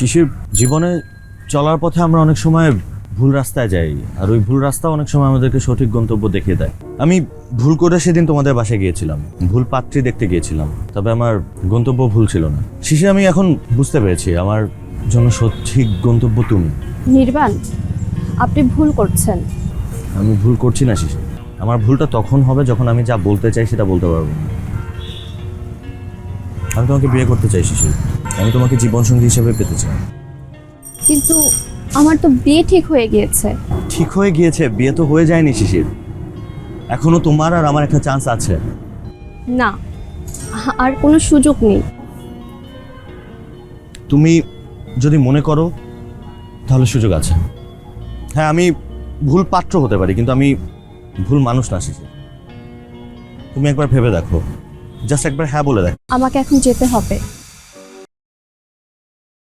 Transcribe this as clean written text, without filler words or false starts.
শিশির, জীবনে চলার পথে আমরা অনেক সময় ভুল রাস্তায় যাই, আর ওই ভুল রাস্তা অনেক সময় আমাদেরকে সঠিক গন্তব্য দেখিয়ে দেয়। আমি ভুল করে সেদিন তোমাদের বাসায় গিয়েছিলাম, ভুল পাত্রী দেখতে গিয়েছিলাম, তবে আমার গন্তব্য ভুল ছিল না। শিশির, আমি এখন বুঝতে পেরেছি আমার জন্য সঠিক গন্তব্য তুমি। নির্বাণ, আপনি ভুল করছেন। আমি ভুল করছি না শিশির, আমার ভুলটা তখন হবে যখন আমি যা বলতে চাই সেটা বলতে পারবো না। আমি তোমাকে বিয়ে করতে চাই শিশির, আমি তোমাকে জীবনসঙ্গী হিসেবে পেতে চাই। কিন্তু আমার তো বিয়ে ঠিক হয়ে গিয়েছে। ঠিক হয়ে গিয়েছে, বিয়ে তো হয়ে যায়নি শিশির, এখনো তোমার আর আমার একটা চান্স আছে। না, আর কোনো সুযোগ নেই। তুমি যদি মনে করো তাহলে সুযোগ আছে। হ্যাঁ, আমি ভুল পাত্র হতে পারি, কিন্তু আমি ভুল মানুষ না শিশির। তুমি একবার ভেবে দেখো, জাস্ট একবার হ্যাঁ বলে দেখো। আমাকে এখন যেতে হবে।